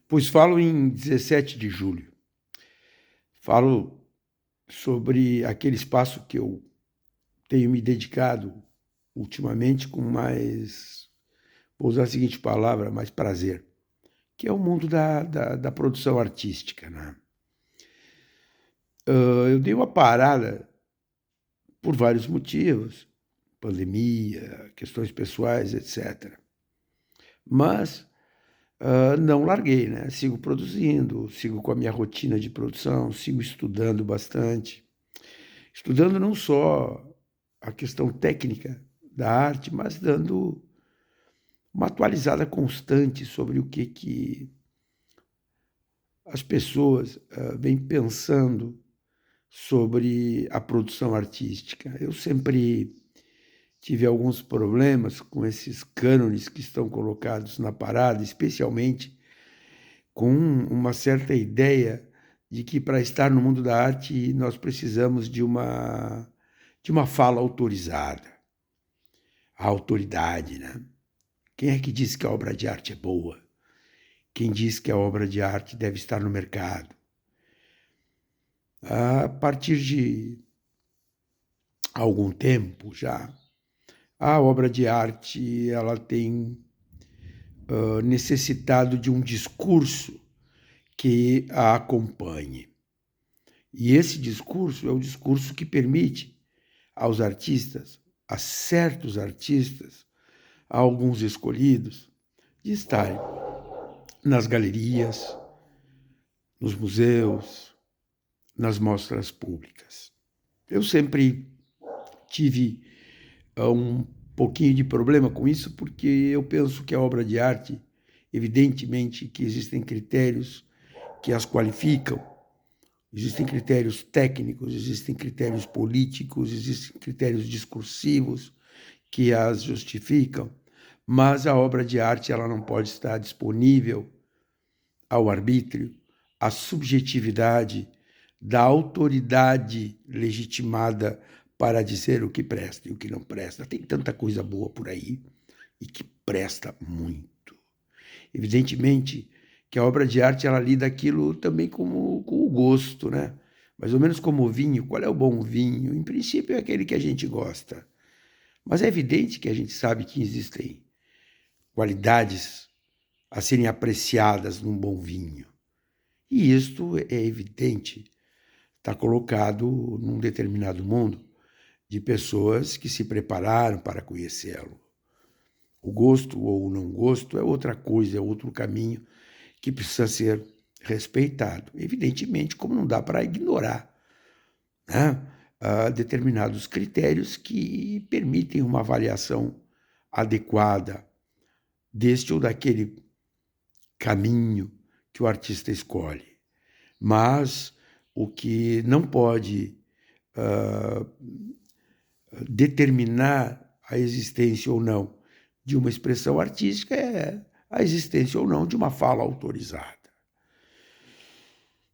Pois falo em 17 de julho. Falo sobre aquele espaço que eu tenho me dedicado ultimamente com mais, vou usar a seguinte palavra, mais prazer, que é o mundo da produção artística, né? Eu dei uma parada por vários motivos, pandemia, questões pessoais, etc. Mas não larguei, né? Sigo produzindo, sigo com a minha rotina de produção, sigo estudando bastante. Estudando não só a questão técnica da arte, mas dando uma atualizada constante sobre o que as pessoas vêm pensando sobre a produção artística. Eu sempre tive alguns problemas com esses cânones que estão colocados na parada, especialmente com uma certa ideia de que para estar no mundo da arte nós precisamos de uma fala autorizada, a autoridade, né? Quem é que diz que a obra de arte é boa? Quem diz que a obra de arte deve estar no mercado? A partir de algum tempo já, a obra de arte ela tem necessitado de um discurso que a acompanhe. E esse discurso é o discurso que permite aos artistas, a certos artistas, a alguns escolhidos, de estarem nas galerias, nos museus, nas mostras públicas. Eu sempre tive um pouquinho de problema com isso, porque eu penso que a obra de arte, evidentemente que existem critérios que as qualificam, existem critérios técnicos, existem critérios políticos, existem critérios discursivos que as justificam, mas a obra de arte ela não pode estar disponível ao arbítrio, à subjetividade da autoridade legitimada para dizer o que presta e o que não presta. Tem tanta coisa boa por aí e que presta muito. Evidentemente que a obra de arte ela lida aquilo também com o gosto, né? Mais ou menos como o vinho. Qual é o bom vinho? Em princípio é aquele que a gente gosta. Mas é evidente que a gente sabe que existem qualidades a serem apreciadas num bom vinho. E isto é evidente, está colocado num determinado mundo de pessoas que se prepararam para conhecê-lo. O gosto ou o não gosto é outra coisa, é outro caminho que precisa ser respeitado. Evidentemente, como não dá para ignorar, né, determinados critérios que permitem uma avaliação adequada deste ou daquele caminho que o artista escolhe. Mas o que não pode determinar a existência ou não de uma expressão artística é a existência ou não de uma fala autorizada.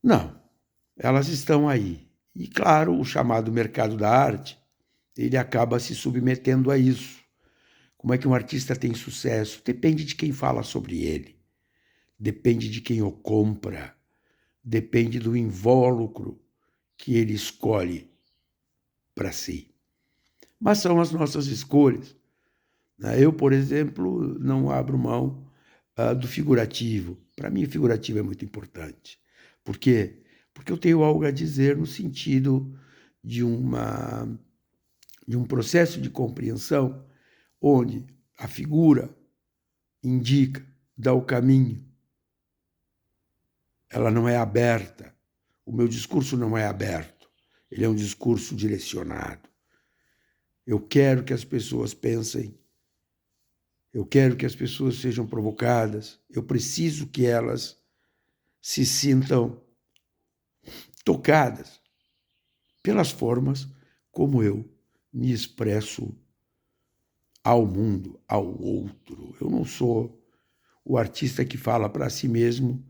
Não, elas estão aí. E, claro, o chamado mercado da arte, ele acaba se submetendo a isso. Como é que um artista tem sucesso? Depende de quem fala sobre ele, depende de quem o compra, depende do invólucro que ele escolhe para si. Mas são as nossas escolhas. Eu, por exemplo, não abro mão do figurativo. Para mim, o figurativo é muito importante. Por quê? Porque eu tenho algo a dizer no sentido de um processo de compreensão onde a figura indica, dá o caminho. Ela não é aberta. O meu discurso não é aberto. Ele é um discurso direcionado. Eu quero que as pessoas pensem. Eu quero que as pessoas sejam provocadas. Eu preciso que elas se sintam tocadas pelas formas como eu me expresso ao mundo, ao outro. Eu não sou o artista que fala para si mesmo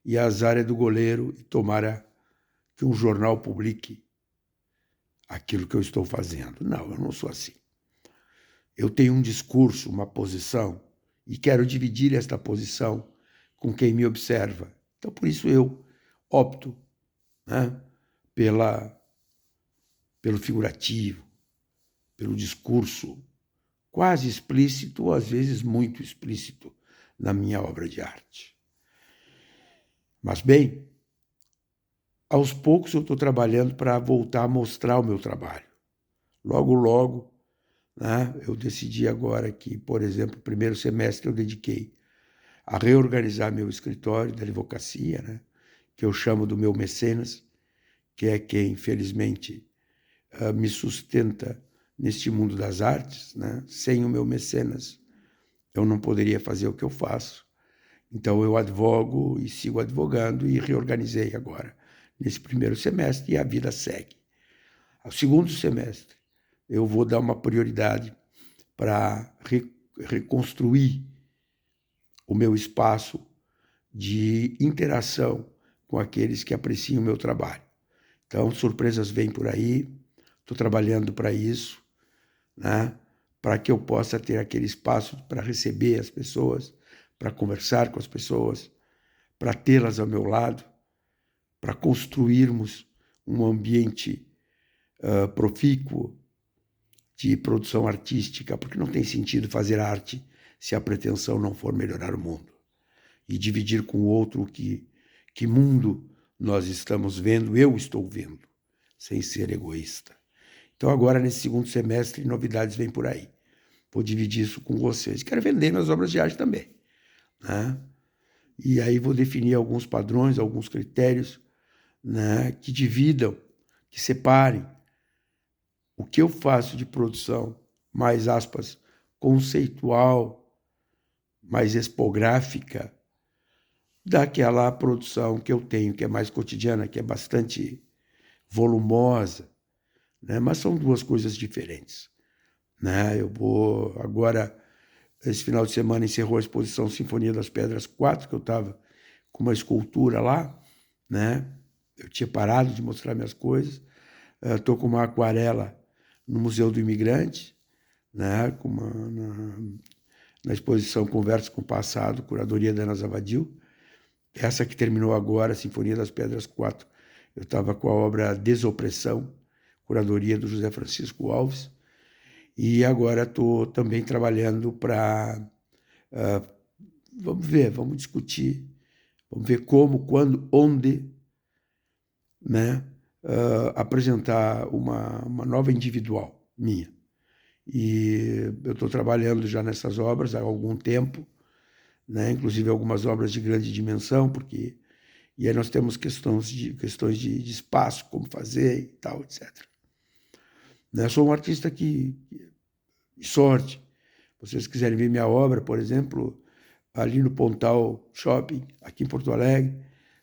e a azar é do goleiro e tomara que um jornal publique aquilo que eu estou fazendo. Não, eu não sou assim. Eu tenho um discurso, uma posição, e quero dividir esta posição com quem me observa. Então, por isso eu opto, né, pelo figurativo, pelo discurso quase explícito, ou às vezes muito explícito, na minha obra de arte. Mas, bem, aos poucos eu estou trabalhando para voltar a mostrar o meu trabalho. Logo, logo, né, eu decidi agora que, por exemplo, o primeiro semestre eu dediquei a reorganizar meu escritório da advocacia, né, que eu chamo do meu mecenas, que é quem, felizmente, me sustenta neste mundo das artes, né? Sem o meu mecenas, eu não poderia fazer o que eu faço. Então, eu advogo e sigo advogando e reorganizei agora, nesse primeiro semestre, e a vida segue. Ao segundo semestre, eu vou dar uma prioridade para reconstruir o meu espaço de interação com aqueles que apreciam o meu trabalho. Então, surpresas vêm por aí, estou trabalhando para isso, né? Para que eu possa ter aquele espaço para receber as pessoas, para conversar com as pessoas, para tê-las ao meu lado, para construirmos um ambiente profícuo de produção artística, porque não tem sentido fazer arte se a pretensão não for melhorar o mundo. E dividir com o outro que mundo nós estamos vendo, eu estou vendo, sem ser egoísta. Então agora, nesse segundo semestre, novidades vêm por aí. Vou dividir isso com vocês. Quero vender minhas obras de arte também, né? E aí vou definir alguns padrões, alguns critérios, né, que dividam, que separem o que eu faço de produção, mais aspas, conceitual, mais expográfica, daquela produção que eu tenho, que é mais cotidiana, que é bastante volumosa, né? Mas são duas coisas diferentes, né? Eu vou agora, esse final de semana encerrou a exposição Sinfonia das Pedras 4, que eu estava com uma escultura lá, né? Eu tinha parado de mostrar minhas coisas. Estou com uma aquarela no Museu do Imigrante, né? Na exposição Conversas com o Passado, curadoria da Ana Zavadil. Essa que terminou agora, Sinfonia das Pedras 4, eu estava com a obra Desopressão, curadoria do José Francisco Alves. E agora estou também trabalhando para... vamos discutir, vamos ver como, quando, onde, né, apresentar uma nova individual minha. E eu estou trabalhando já nessas obras há algum tempo, né, inclusive algumas obras de grande dimensão, porque e aí nós temos questões de espaço, como fazer e tal, etc. Né, sou um artista de sorte. Se vocês quiserem ver minha obra, por exemplo, ali no Pontal Shopping, aqui em Porto Alegre,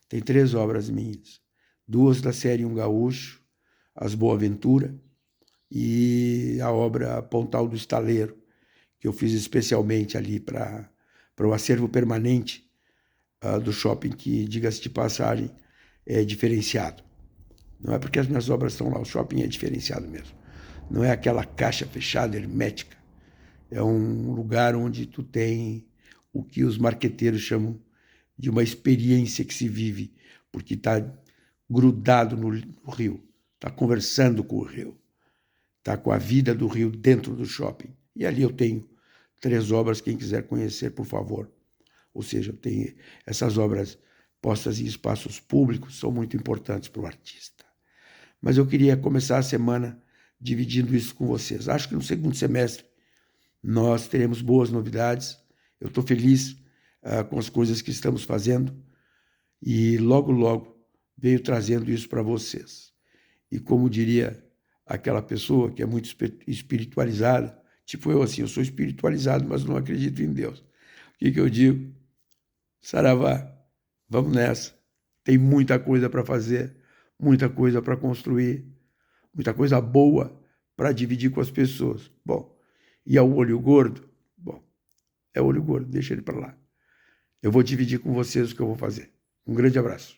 tem 3 obras minhas. 2 da série Um Gaúcho, As Boaventura, e a obra Pontal do Estaleiro, que eu fiz especialmente ali para o acervo permanente do shopping, que, diga-se de passagem, é diferenciado. Não é porque as minhas obras estão lá, o shopping é diferenciado mesmo. Não é aquela caixa fechada, hermética. É um lugar onde tu tem o que os marqueteiros chamam de uma experiência que se vive, porque está grudado no rio, está conversando com o rio, está com a vida do rio dentro do shopping. E ali eu tenho 3 obras, quem quiser conhecer, por favor. Ou seja, eu tenho essas obras postas em espaços públicos, são muito importantes para o artista. Mas eu queria começar a semana dividindo isso com vocês. Acho que no segundo semestre nós teremos boas novidades. Eu estou feliz com as coisas que estamos fazendo e logo, logo venho trazendo isso para vocês. E como diria aquela pessoa que é muito espiritualizada, tipo eu assim, eu sou espiritualizado, mas não acredito em Deus. O que eu digo? Saravá, vamos nessa. Tem muita coisa para fazer, muita coisa para construir, muita coisa boa para dividir com as pessoas. Bom, e ao olho gordo? Bom, é olho gordo, deixa ele para lá. Eu vou dividir com vocês o que eu vou fazer. Um grande abraço.